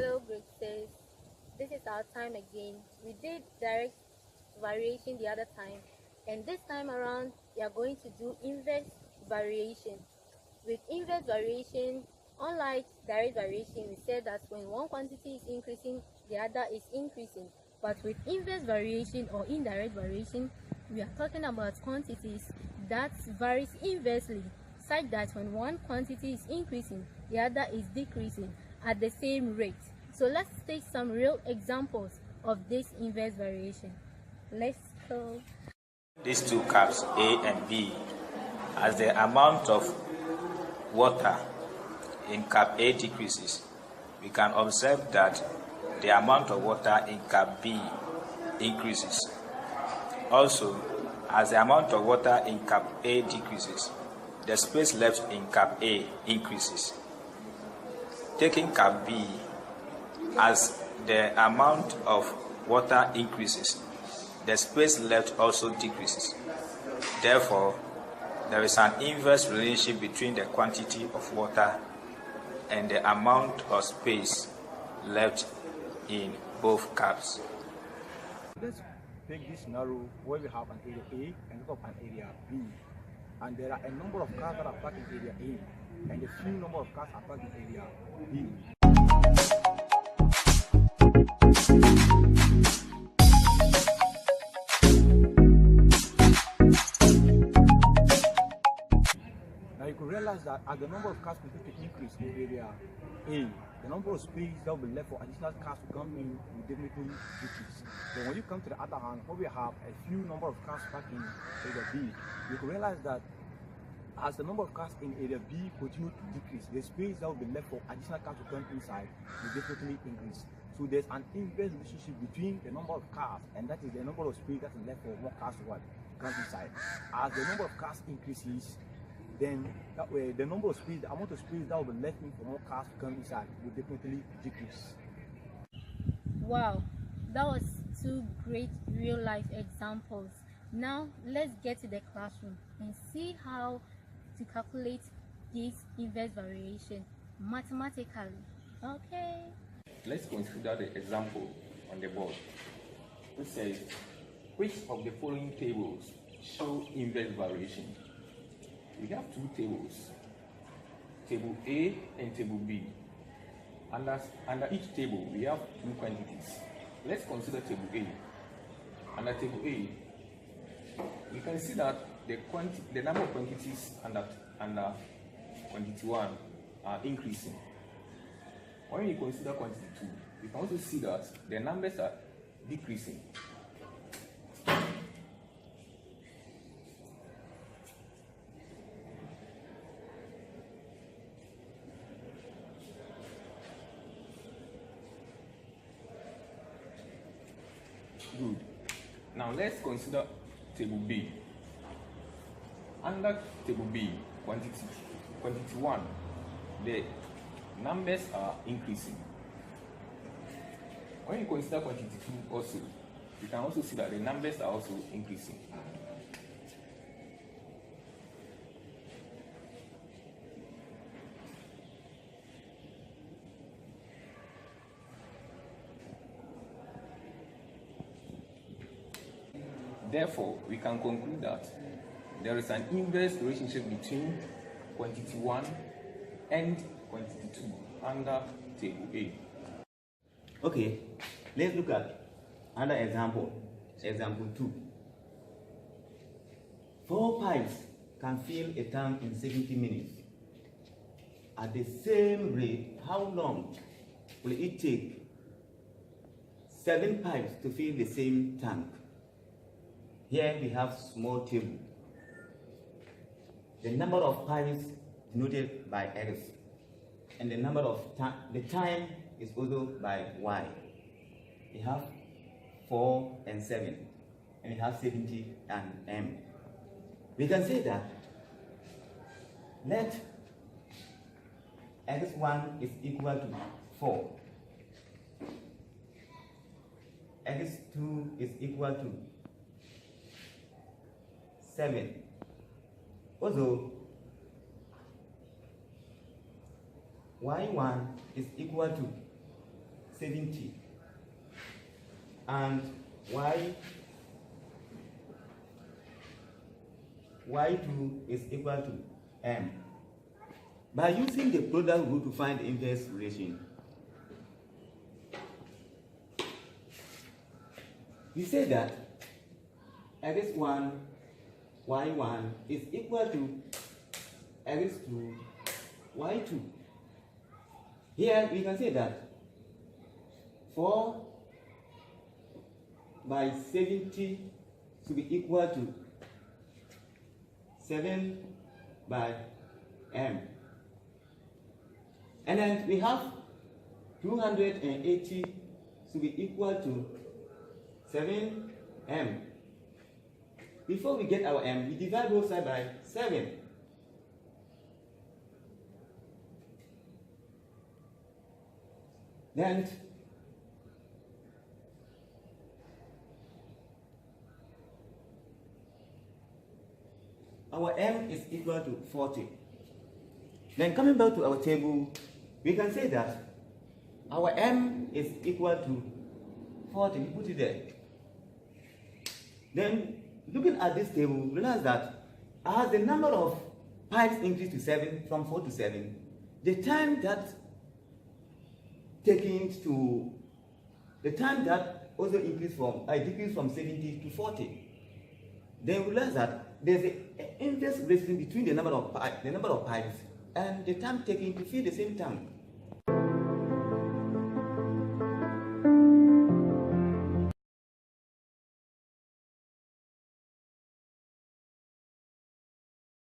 Hello, Graces. This is our time again. We did direct variation the other time, and this time around, we are going to do inverse variation. With inverse variation, unlike direct variation, we said that when one quantity is increasing, the other is increasing. But with inverse variation or indirect variation, we are talking about quantities that varies inversely, such that when one quantity is increasing, the other is decreasing at the same rate. So let's take some real examples of this inverse variation. Let's go. These two cups, A and B, as the amount of water in cup A decreases, we can observe that the amount of water in cup B increases. Also, as the amount of water in cup A decreases, the space left in cup A increases. Taking cup B, as the amount of water increases, the space left also decreases. Therefore, there is an inverse relationship between the quantity of water and the amount of space left in both cups. Let's take this scenario where we have an area A and we have an area B. And there are a number of cars that are parked in area A and a few number of cars are parked in area B. Now you could realize that as the number of cars continue to increase in area A, the number of space that will be left for additional cars to come in will definitely decrease. So when you come to the other hand, where we have a few number of cars parked in area B, you could realize that as the number of cars in area B continue to decrease, the space that will be left for additional cars to come inside will definitely increase. So there's an inverse relationship between the number of cars and that is the number of space that is left for more cars to come inside. As the number of cars increases, then that way the number of space, the amount of space that will be left in for more cars to come inside will definitely decrease. Wow, that was two great real life examples. Now let's get to the classroom and see how to calculate this inverse variation mathematically. Okay. Let's consider the example on the board. It says, which of the following tables show inverse variation? We have two tables, table A and table B. Under each table, we have two quantities. Let's consider table A. Under table A, you can see that the number of quantities under quantity 1 are increasing. When you consider quantity 2, you can also see that the numbers are decreasing. Good. Now let's consider table B. Under table B, quantity 1, the numbers are increasing. When you consider quantity 2 also, you can also see that the numbers are also increasing. Therefore, we can conclude that there is an inverse relationship between quantity 1 and quantity 2 under table A. Okay, let's look at another example, example 2. 4 pipes can fill a tank in 70 minutes. At the same rate, how long will it take 7 pipes to fill the same tank? Here we have small table. The number of pipes denoted by X, and the number of the time is also by Y. We have 4 and 7, and we have 70 and M. We can say that let X1 is equal to 4, X2 is equal to 7. Also, Y1 is equal to 70 and y2 is equal to m. By using the product rule to find the inverse relation, we say that x1, y1 is equal to x2, y2. Here we can say that 4 by 70 should be equal to 7 by m. And then we have 280 should be equal to 7m. Before we get our m, we divide both sides by 7. Then our m is equal to 40. Then coming back to our table, we can say that our m is equal to 40. We put it there. Then looking at this table, realize that as the number of pipes increased to 7, from 4 to 7, the time that also increased from decreased from 70 to 40. Then we realize that there's an inverse relation between the number of pipes and the time taken to fill the same tank.